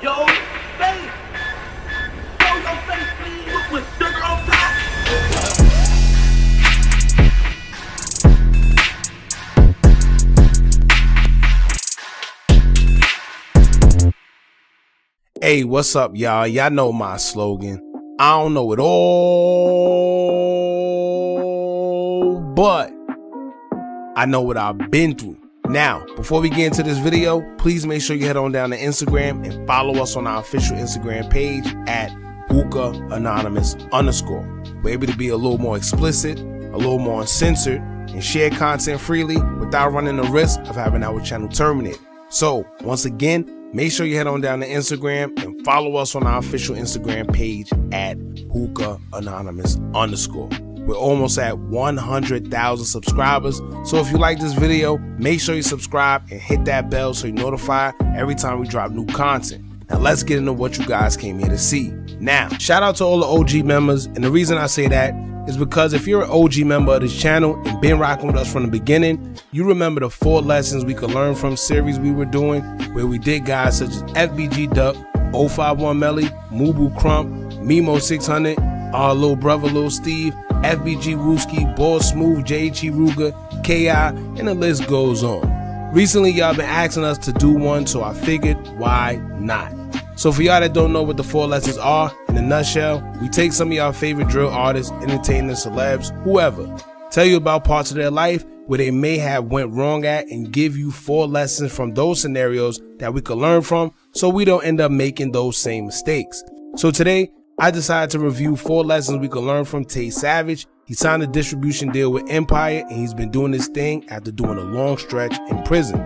Yo, face. Show your face, please. With sugar on top. Hey, what's up, y'all? Y'all know my slogan. I don't know it all, but I know what I've been through. Now, before we get into this video, please make sure you head on down to Instagram and follow us on our official Instagram page at Hookah Anonymous _. We're able to be a little more explicit, a little more uncensored, and share content freely without running the risk of having our channel terminated. So, once again, make sure you head on down to Instagram and follow us on our official Instagram page at Hookah Anonymous _. We're almost at 100,000 subscribers. So if you like this video, make sure you subscribe and hit that bell so you're notified every time we drop new content. Now let's get into what you guys came here to see. Now, shout out to all the OG members. And the reason I say that is because if you're an OG member of this channel and been rocking with us from the beginning, you remember the 4 lessons we could learn from series we were doing, where we did guys such as FBG Duck, 051 Melly, Mubu Crump, Mimo 600, our little brother Lil Steve, FBG Wooski, Ball Smooth, J.H. Ruger, KI, and the list goes on. Recently, y'all been asking us to do one, so I figured, why not? So for y'all that don't know what the 4 lessons are, in a nutshell, we take some of y'all favorite drill artists, entertainers, celebs, whoever, tell you about parts of their life where they may have went wrong at, and give you 4 lessons from those scenarios that we could learn from so we don't end up making those same mistakes. So today, I decided to review 4 lessons we could learn from TAY Savage. He signed a distribution deal with Empire, and he's been doing this thing after doing a long stretch in prison.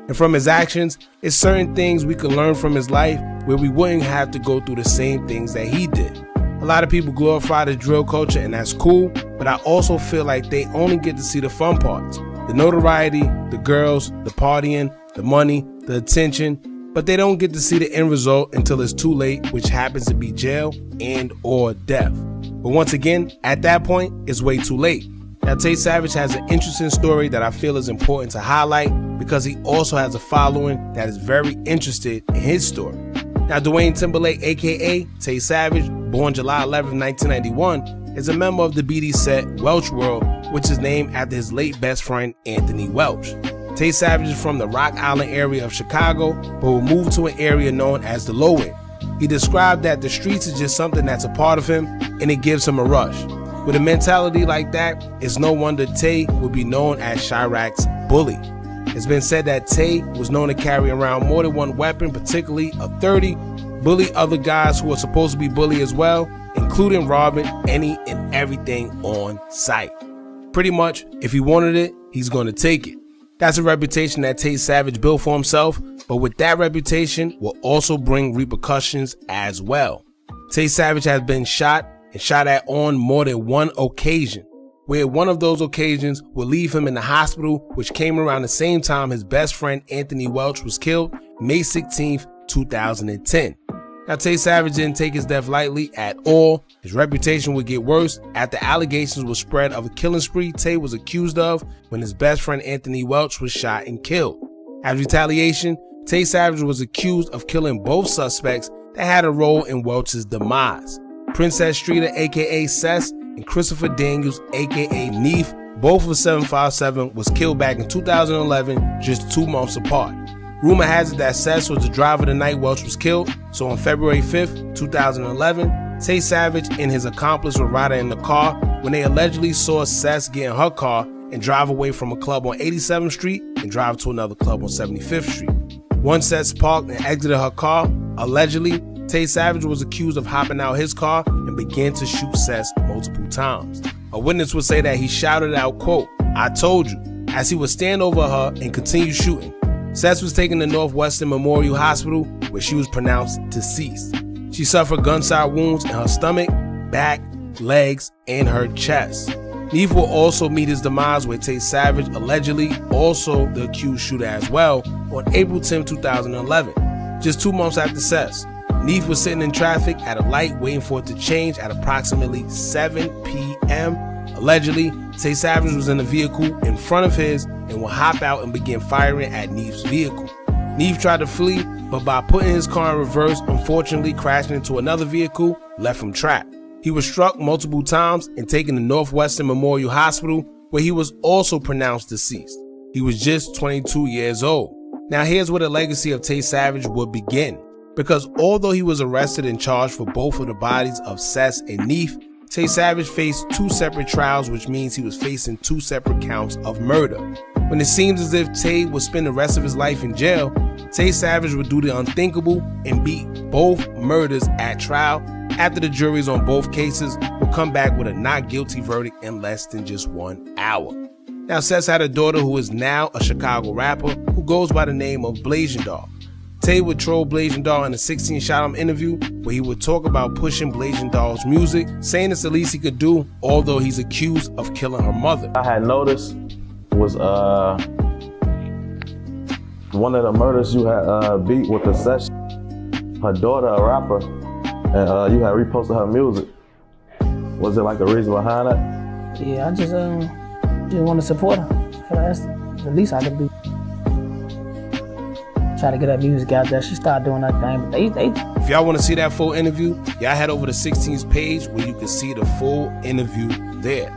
And from his actions, it's certain things we could learn from his life where we wouldn't have to go through the same things that he did. A lot of people glorify the drill culture, and that's cool, but I also feel like they only get to see the fun parts. The notoriety, the girls, the partying, the money, the attention, but they don't get to see the end result until it's too late, which happens to be jail and or death. But once again, at that point, it's way too late. Now, TAY Savage has an interesting story that I feel is important to highlight because he also has a following that is very interested in his story. Now, Dwayne Timberlake, aka TAY Savage, born July 11, 1991, is a member of the BD set Welch World, which is named after his late best friend, Anthony Welch. TAY Savage is from the Rock Island area of Chicago, but will move to an area known as the Low End. He described that the streets is just something that's a part of him, and it gives him a rush. With a mentality like that, it's no wonder TAY would be known as Chiraq's bully. It's been said that TAY was known to carry around more than one weapon, particularly a 30, bully other guys who are supposed to be bully as well, including robbing any and everything on sight. Pretty much, if he wanted it, he's going to take it. That's a reputation that TAY Savage built for himself, but with that reputation will also bring repercussions as well. TAY Savage has been shot and shot at on more than one occasion, where one of those occasions will leave him in the hospital, which came around the same time his best friend Anthony Welch was killed, May 16th, 2010. Now, TAY Savage didn't take his death lightly at all. His reputation would get worse after allegations were spread of a killing spree TAY was accused of when his best friend Anthony Welch was shot and killed. As retaliation, TAY Savage was accused of killing both suspects that had a role in Welch's demise. Princess Streeter, aka Cess, and Christopher Daniels, aka Neef, both of 757, was killed back in 2011, just 2 months apart. Rumor has it that Cess was the driver the night Welch was killed, so on February 5th, 2011, TAY Savage and his accomplice were riding in the car when they allegedly saw Cess get in her car and drive away from a club on 87th Street and drive to another club on 75th Street. Once Cess parked and exited her car, allegedly, TAY Savage was accused of hopping out his car and began to shoot Cess multiple times. A witness would say that he shouted out, quote, "I told you," as he would stand over her and continue shooting. Cess was taken to Northwestern Memorial Hospital, where she was pronounced deceased. She suffered gunshot wounds in her stomach, back, legs, and her chest. Neef will also meet his demise, where TAY Savage, allegedly also the accused shooter as well, on April 10, 2011, just 2 months after Cess. Neef was sitting in traffic at a light waiting for it to change at approximately 7 p.m. Allegedly, TAY Savage was in a vehicle in front of his and would hop out and begin firing at Neef's vehicle. Neef tried to flee, but by putting his car in reverse, unfortunately crashing into another vehicle, left him trapped. He was struck multiple times and taken to Northwestern Memorial Hospital, where he was also pronounced deceased. He was just 22 years old. Now here's where the legacy of Tay Savage would begin, because although he was arrested and charged for both of the bodies of Cess and Neef, Tay Savage faced 2 separate trials, which means he was facing 2 separate counts of murder. When it seems as if Tay would spend the rest of his life in jail, Tay Savage would do the unthinkable and beat both murders at trial after the juries on both cases would come back with a not guilty verdict in less than just 1 hour. Now, Cess had a daughter who is now a Chicago rapper who goes by the name of Blazing Dog. Tay would troll Blazing Dog in a 16 Shot 'em interview where he would talk about pushing Blazing Dog's music, saying it's the least he could do, although he's accused of killing her mother. I had noticed was one of the murders you had beat with the session. Her daughter, a rapper, and you had reposted her music. Was it like a reason behind that? Yeah, I just want to support her. That's the least I could do. Try to get her music out there. She started doing her thing, but If y'all want to see that full interview, y'all head over to 16's page where you can see the full interview there.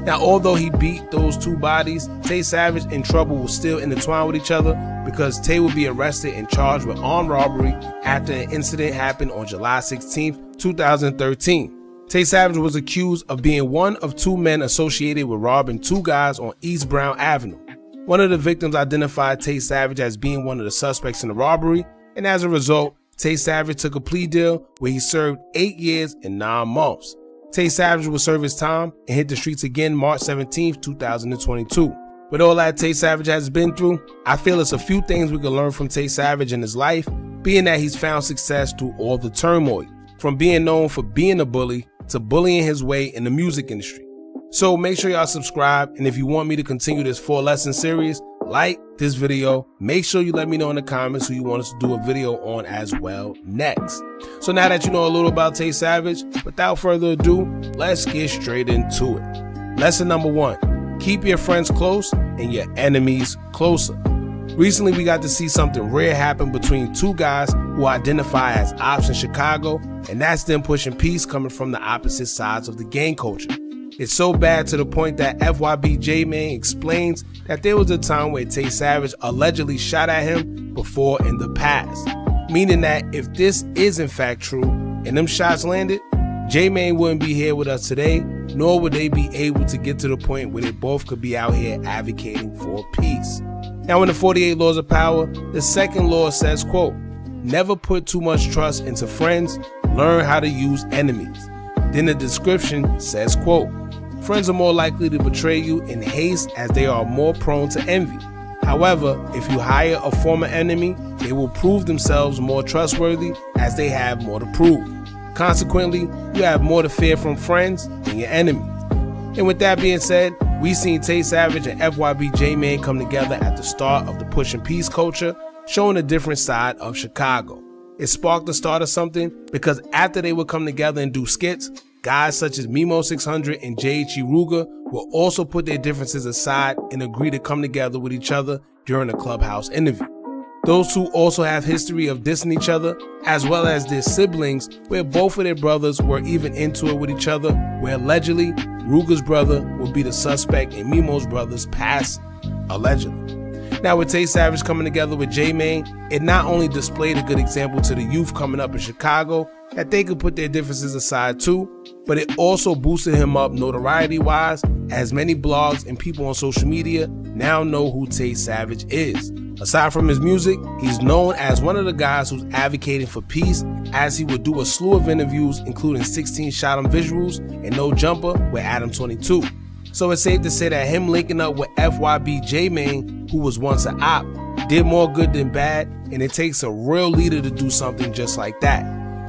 Now, although he beat those 2 bodies, Tay Savage and Trouble will still intertwine with each other because Tay will be arrested and charged with armed robbery after an incident happened on July 16, 2013. Tay Savage was accused of being one of 2 men associated with robbing 2 guys on East Brown Avenue. One of the victims identified Tay Savage as being one of the suspects in the robbery, and as a result, Tay Savage took a plea deal where he served 8 years and 9 months. Tay Savage will serve his time and hit the streets again March 17, 2022. With all that Tay Savage has been through, I feel it's a few things we can learn from Tay Savage in his life, being that he's found success through all the turmoil, from being known for being a bully to bullying his way in the music industry. So make sure y'all subscribe, and if you want me to continue this 4-lesson series, like this video, make sure you let me know in the comments who you want us to do a video on as well next. So now that you know a little about Tay Savage, without further ado, let's get straight into it. Lesson number 1, keep your friends close and your enemies closer. Recently, we got to see something rare happen between 2 guys who identify as ops in Chicago, and that's them pushing peace coming from the opposite sides of the gang culture. It's so bad to the point that FYB J-Man explains that there was a time where Tay Savage allegedly shot at him before in the past, meaning that if this is in fact true and them shots landed, J-Man wouldn't be here with us today, nor would they be able to get to the point where they both could be out here advocating for peace. Now, in the 48 Laws of Power, the 2nd law says, quote, never put too much trust into friends, learn how to use enemies. Then the description says, quote, friends are more likely to betray you in haste as they are more prone to envy. However, if you hire a former enemy, they will prove themselves more trustworthy as they have more to prove. Consequently, you have more to fear from friends than your enemies. And with that being said, we seen Tay Savage and FYB J-Man come together at the start of the push and peace culture, showing a different side of Chicago. It sparked the start of something because after they would come together and do skits, guys such as Memo 600 and J.H.E. Ruger will also put their differences aside and agree to come together with each other during a clubhouse interview. Those 2 also have history of dissing each other, as well as their siblings, where both of their brothers were even into it with each other, where allegedly Ruger's brother would be the suspect in Memo's brother's passing, allegedly. Now, with Tay Savage coming together with J-Man, it not only displayed a good example to the youth coming up in Chicago that they could put their differences aside too, but it also boosted him up notoriety-wise, as many blogs and people on social media now know who Tay Savage is. Aside from his music, he's known as one of the guys who's advocating for peace, as he would do a slew of interviews including 16 Shot 'em Visuals and No Jumper with Adam 22. So it's safe to say that him linking up with FYB J-Man, who was once an op, did more good than bad, and it takes a real leader to do something just like that.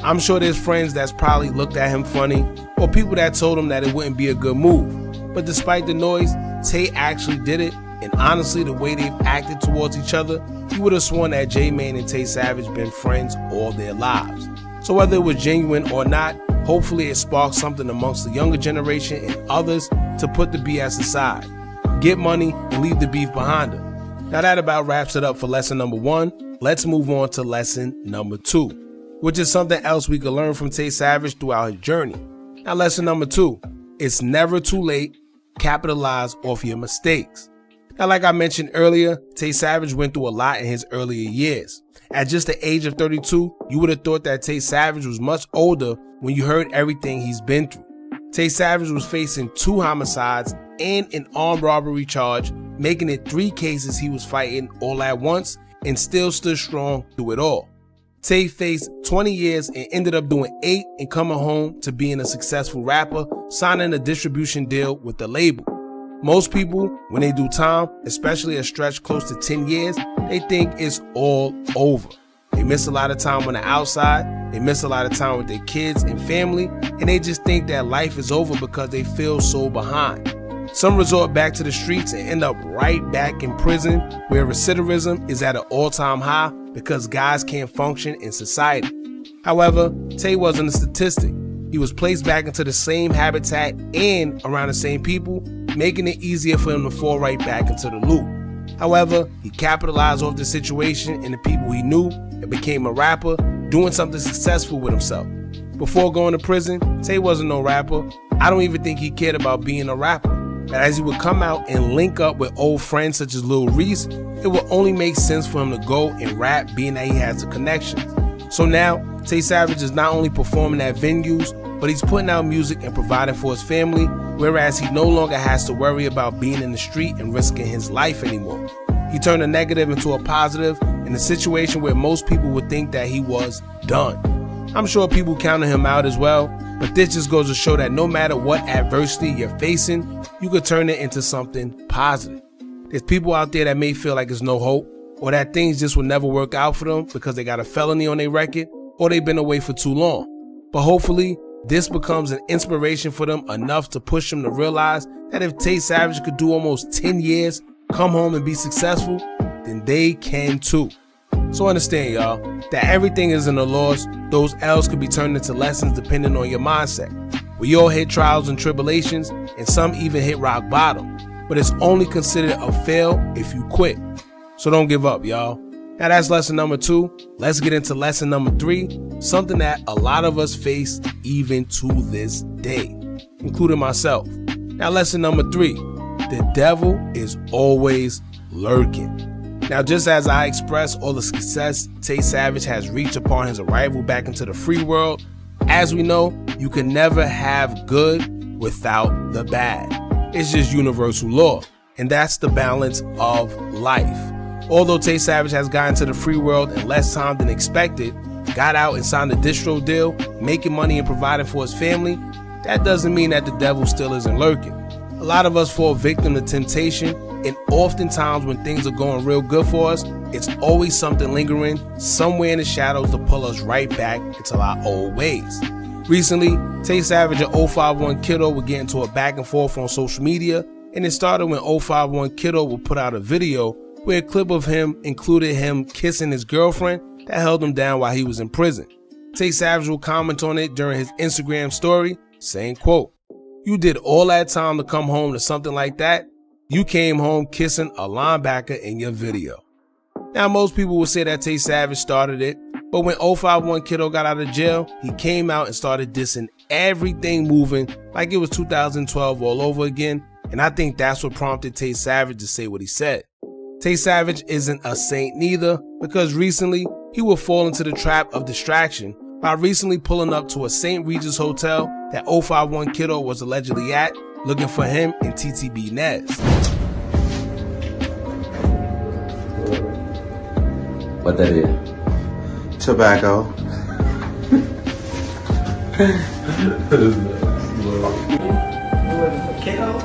I'm sure there's friends that's probably looked at him funny, or people that told him that it wouldn't be a good move. But despite the noise, Tay actually did it, and honestly the way they've acted towards each other, you would have sworn that J-Man and Tay Savage been friends all their lives. So whether it was genuine or not, hopefully it sparked something amongst the younger generation and others to put the BS aside, get money, and leave the beef behind them. Now that about wraps it up for lesson number 1. let's move on to lesson number 2, which is something else we could learn from Tay Savage throughout his journey. Now, lesson number 2, it's never too late. Capitalize off your mistakes. Now, like I mentioned earlier, Tay Savage went through a lot in his earlier years. At just the age of 32, you would have thought that Tay Savage was much older when you heard everything he's been through. Tay Savage was facing 2 homicides and an armed robbery charge, making it 3 cases he was fighting all at once, and still stood strong through it all. Tay faced 20 years and ended up doing 8 and coming home to being a successful rapper, signing a distribution deal with the label. Most people, when they do time, especially a stretch close to 10 years, they think it's all over. They miss a lot of time on the outside, they miss a lot of time with their kids and family, and they just think that life is over because they feel so behind. Some resort back to the streets and end up right back in prison, where recidivism is at an all-time high because guys can't function in society. However, Tay wasn't a statistic. He was placed back into the same habitat and around the same people, making it easier for him to fall right back into the loop. However, he capitalized off the situation and the people he knew and became a rapper, doing something successful with himself. Before going to prison, Tay wasn't no rapper. I don't even think he cared about being a rapper. But as he would come out and link up with old friends such as Lil Reese, it would only make sense for him to go and rap, being that he has the connections. So now, Tay Savage is not only performing at venues, but he's putting out music and providing for his family, whereas he no longer has to worry about being in the street and risking his life anymore. He turned a negative into a positive in a situation where most people would think that he was done. I'm sure people counted him out as well, but this just goes to show that no matter what adversity you're facing, you could turn it into something positive. There's people out there that may feel like there's no hope, or that things just will never work out for them because they got a felony on their record, or they've been away for too long. But hopefully, this becomes an inspiration for them enough to push them to realize that if Tay Savage could do almost 10 years, come home and be successful, then they can too. So understand, y'all, that everything isn't a loss. Those L's could be turned into lessons depending on your mindset. We all hit trials and tribulations, and some even hit rock bottom, but it's only considered a fail if you quit. So don't give up, y'all. Now that's lesson number 2. Let's get into lesson number 3, something that a lot of us face even to this day, including myself. Now lesson number 3, the devil is always lurking. Now, just as I expressed all the success Tay Savage has reached upon his arrival back into the free world, as we know, you can never have good without the bad. It's just universal law, and that's the balance of life. Although Tay Savage has gotten to the free world in less time than expected, got out and signed a distro deal, making money and providing for his family, that doesn't mean that the devil still isn't lurking. A lot of us fall victim to temptation, and oftentimes when things are going real good for us, it's always something lingering somewhere in the shadows to pull us right back into our old ways. Recently, Tay Savage and 051 Kiddo would get into a back and forth on social media, and it started when 051 Kiddo would put out a video where a clip of him included him kissing his girlfriend that held him down while he was in prison. Tay Savage will comment on it during his Instagram story, saying, quote, "You did all that time to come home to something like that? You came home kissing a linebacker in your video." Now, most people would say that Tay Savage started it, but when 051 Kiddo got out of jail, he came out and started dissing everything moving like it was 2012 all over again, and I think that's what prompted Tay Savage to say what he said. Tay Savage isn't a saint neither, because recently he would fall into the trap of distraction by recently pulling up to a St. Regis hotel that 051 Kiddo was allegedly at, looking for him and TTB Nez. What that is? Tobacco. Kiddo?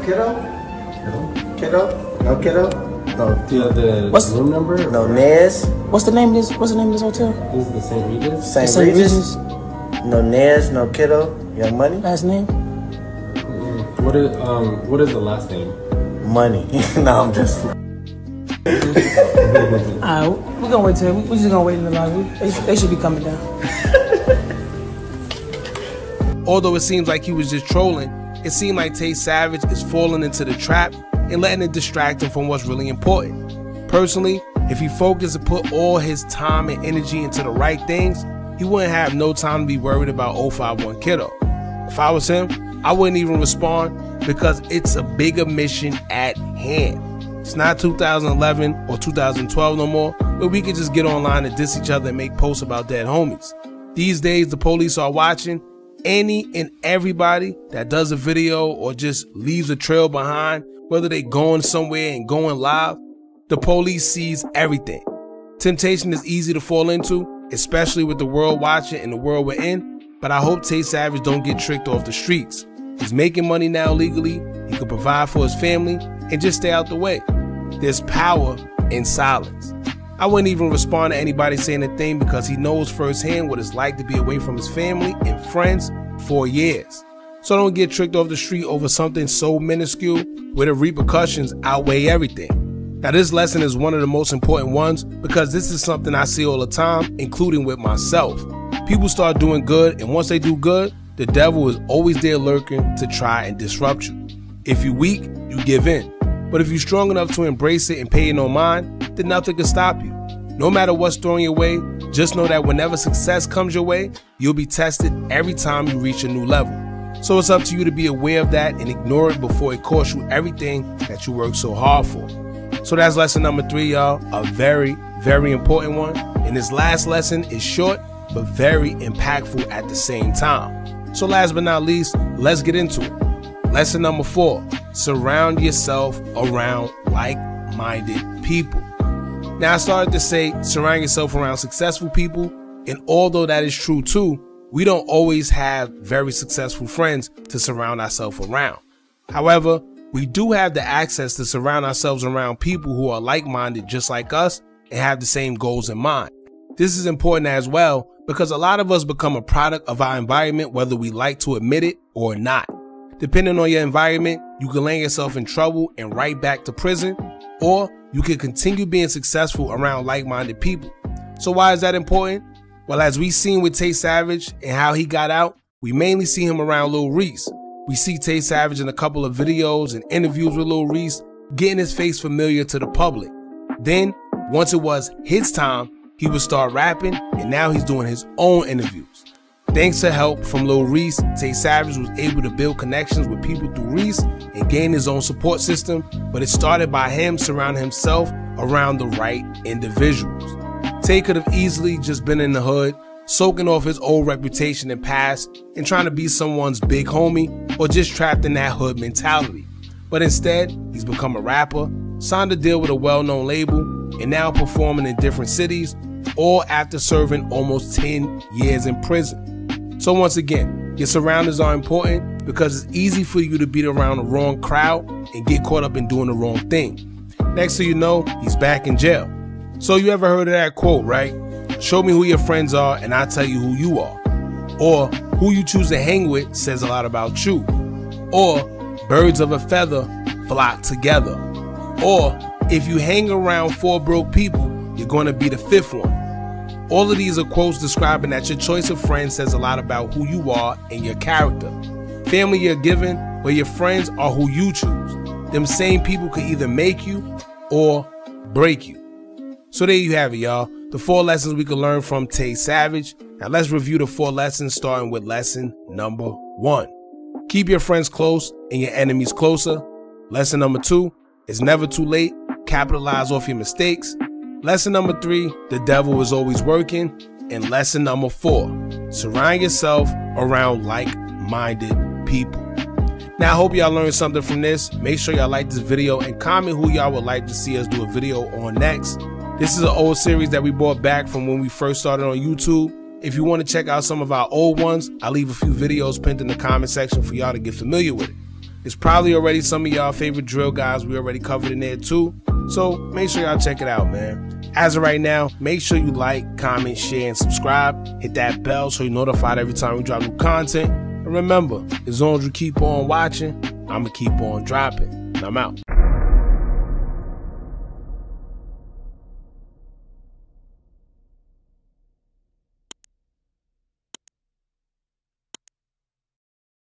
Kiddo? No Kiddo? No. Do you have the room number? No Nez? What's the name of this hotel? This is the St. Regis? St. Regis? No Nez, no Kiddo. Young Money? Last name? What is the last name? Money. No, I'm just... Alright, we're gonna wait till we're just gonna wait in the lobby. They should be coming down. Although it seems like he was just trolling, it seemed like Tay Savage is falling into the trap and letting it distract him from what's really important. Personally, if he focused and put all his time and energy into the right things, he wouldn't have no time to be worried about 051 Kiddo. If I was him, I wouldn't even respond because it's a bigger mission at hand. It's not 2011 or 2012 no more, where we could just get online and diss each other and make posts about dead homies. These days, the police are watching any and everybody that does a video or just leaves a trail behind, whether they going somewhere and going live. The police sees everything. Temptation is easy to fall into, especially with the world watching and the world we're in, but I hope Tay Savage don't get tricked off the streets. He's making money now legally, he can provide for his family, and just stay out the way. There's power in silence. I wouldn't even respond to anybody saying a thing because he knows firsthand what it's like to be away from his family and friends for years. So don't get tricked off the street over something so minuscule where the repercussions outweigh everything. Now this lesson is one of the most important ones because this is something I see all the time, including with myself. People start doing good, and once they do good, the devil is always there lurking to try and disrupt you. If you're weak, you give in. But if you're strong enough to embrace it and pay it no mind, then nothing can stop you. No matter what's thrown your way, just know that whenever success comes your way, you'll be tested every time you reach a new level. So it's up to you to be aware of that and ignore it before it costs you everything that you work so hard for. So that's lesson number 3, y'all. A very, very important one. And this last lesson is short, but very impactful at the same time. So last but not least, let's get into it. Lesson number 4, surround yourself around like-minded people. Now I started to say surround yourself around successful people, and although that is true too, we don't always have very successful friends to surround ourselves around. However, we do have the access to surround ourselves around people who are like-minded just like us and have the same goals in mind. This is important as well because a lot of us become a product of our environment, whether we like to admit it or not. Depending on your environment, you can land yourself in trouble and right back to prison, or you can continue being successful around like-minded people. So why is that important? Well, as we seen with Tay Savage and how he got out, we mainly see him around Lil Reese. We see Tay Savage in a couple of videos and interviews with Lil Reese, getting his face familiar to the public. Then, once it was his time, he would start rapping, and now he's doing his own interviews. Thanks to help from Lil Reese, Tay Savage was able to build connections with people through Reese and gain his own support system, but it started by him surrounding himself around the right individuals. Tay could have easily just been in the hood, soaking off his old reputation and past, and trying to be someone's big homie, or just trapped in that hood mentality. But instead, he's become a rapper, signed a deal with a well-known label, and now performing in different cities, all after serving almost 10 years in prison. So once again, your surroundings are important because it's easy for you to be around the wrong crowd and get caught up in doing the wrong thing. Next thing you know, he's back in jail. So you ever heard of that quote, right? Show me who your friends are and I'll tell you who you are. Or who you choose to hang with says a lot about you. Or birds of a feather flock together. Or if you hang around 4 broke people, you're going to be the 5th one. All of these are quotes describing that your choice of friends says a lot about who you are and your character. Family you're given, but your friends are who you choose. Them same people could either make you or break you. So there you have it, y'all. The 4 lessons we can learn from Tay Savage. Now let's review the 4 lessons, starting with lesson number 1. Keep your friends close and your enemies closer. Lesson number 2, it's never too late. Capitalize off your mistakes. Lesson number 3, the devil is always working. And lesson number 4, surround yourself around like-minded people. Now I hope y'all learned something from this. Make sure y'all like this video and comment who y'all would like to see us do a video on next. This is an old series that we brought back from when we first started on YouTube. If you want to check out some of our old ones, I'll leave a few videos pinned in the comment section for y'all to get familiar with it. It's probably already some of y'all favorite drill guys we already covered in there too. So make sure y'all check it out, man. As of right now, make sure you like, comment, share, and subscribe. Hit that bell so you're notified every time we drop new content. And remember, as long as you keep on watching, I'ma keep on dropping. And I'm out.